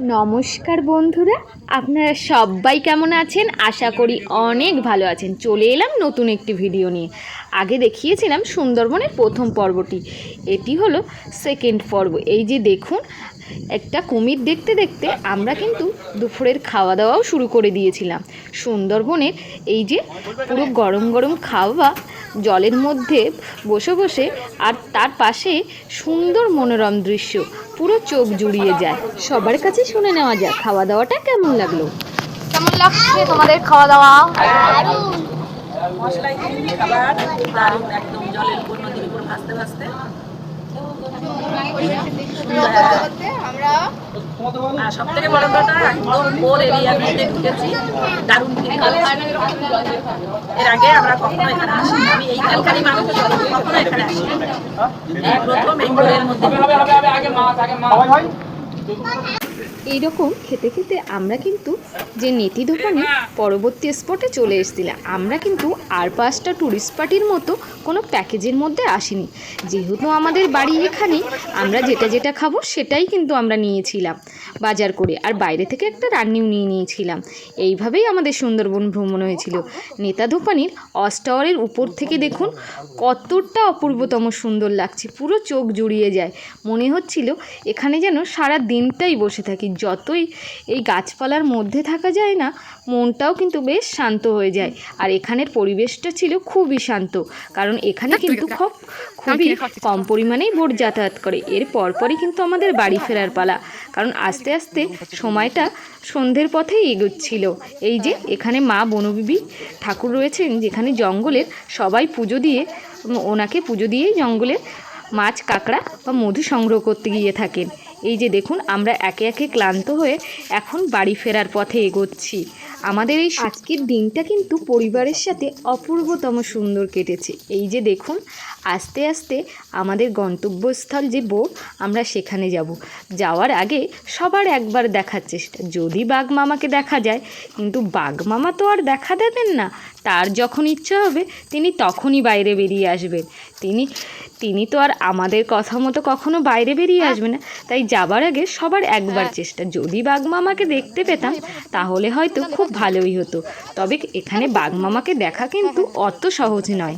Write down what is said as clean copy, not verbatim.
নমস্কার বন্ধুরা, আপনারা সবাই কেমন আছেন? আশা করি অনেক ভালো আছেন। চলে এলাম নতুন একটি ভিডিও নিয়ে। আগে দেখিয়েছিলাম সুন্দরবনের প্রথম পর্বটি, এটি হলো সেকেন্ড পর্ব। এই যে দেখুন, একটা কুমির দেখতে দেখতে আমরা কিন্তু দুপুরের খাওয়া দাওয়াও শুরু করে দিয়েছিলাম। সুন্দরবনের এই যে পুরো গরম গরম খাওয়া, জলের মধ্যে বসে বসে, আর তার পাশে সুন্দর মনোরম দৃশ্য, পুরো চোখ জুড়িয়ে যায়। সবার কাছে শুনে নেওয়া যাক খাওয়া দাওয়াটা কেমন লাগলো। কেমন লাগছে তোমাদের খাওয়া দাওয়া? মশলাই খাবার দারুণ, একদম জলের উপর, নদীর উপর ভাসতে ভাসতে সব থেকে বড় কথা, একদম কোর এরিয়ার মধ্যে ঢুকেছি। দারুণ ফিলিং হচ্ছে। এর আগে আমরা কখনো এখানে আসিনি। আমি এই ক্যালকারি মানুষ কখনো এখানে আসিনি, এই প্রথম এই কোরের মধ্যে। এইরকম খেতে খেতে আমরা কিন্তু যে নেতি দোকানে পরবর্তী স্পটে চলে এসেছিলাম। আমরা কিন্তু আর 5টা ট্যুরিস্ট পার্টির মতো কোনো প্যাকেজের মধ্যে আসিনি। যেহেতু আমাদের বাড়ি এখানে, আমরা যেটা যেটা খাবো সেটাই কিন্তু আমরা নিয়েছিলাম বাজার করে, আর বাইরে থেকে একটা রান্নিও নিয়ে নিয়েছিলাম। এইভাবেই আমাদের সুন্দরবন ভ্রমণ হয়েছিল। নেতা দোকানির ওয়াচ টাওয়ারের উপর থেকে দেখুন কতটা অপূর্বতম সুন্দর লাগছে, পুরো চোখ জুড়িয়ে যায়। মনে হচ্ছিল এখানে যেন সারা দিনটাই বসে থাকি। যতই এই গাছপালার মধ্যে থাকা যায় না, মনটাও কিন্তু বেশ শান্ত হয়ে যায়। আর এখানের পরিবেশটা ছিল খুবই শান্ত, কারণ এখানে কিন্তু খুবই কম পরিমাণেই বোট যাতায়াত করে। এর পরপরই কিন্তু আমাদের বাড়ি ফেরার পালা, কারণ আস্তে আস্তে সময়টা সন্ধ্যের পথেই এগোচ্ছিল। এই যে এখানে মা বনবিবি ঠাকুর রয়েছেন, যেখানে জঙ্গলের সবাই পুজো দিয়ে, ওনাকে পুজো দিয়েই জঙ্গলের মাছ, কাঁকড়া বা মধু সংগ্রহ করতে গিয়ে থাকেন। এই যে দেখুন, আমরা একে একে ক্লান্ত হয়ে এখন বাড়ি ফেরার পথে এগোচ্ছি। আমাদের এই আজকের দিনটা কিন্তু পরিবারের সাথে অপূর্বতম সুন্দর কেটেছে। এই যে দেখুন, আস্তে আস্তে আমাদের গন্তব্যস্থল যে বোট, আমরা সেখানে যাব। যাওয়ার আগে সবার একবার দেখার চেষ্টা, যদি বাঘ মামাকে দেখা যায়। কিন্তু বাঘ মামা তো আর দেখা দেবেন না, তার যখন ইচ্ছা হবে তিনি তখনই বাইরে বেরিয়ে আসবেন। তিনি তো আর আমাদের কথা মতো কখনো বাইরে বেরিয়ে আসবে না। তাই যাবার আগে সবার একবার চেষ্টা, যদি বাঘ মামাকে দেখতে পেতাম তাহলে হয়তো খুব ভালোই হতো। তবে এখানে বাঘ মামাকে দেখা কিন্তু অত সহজ নয়।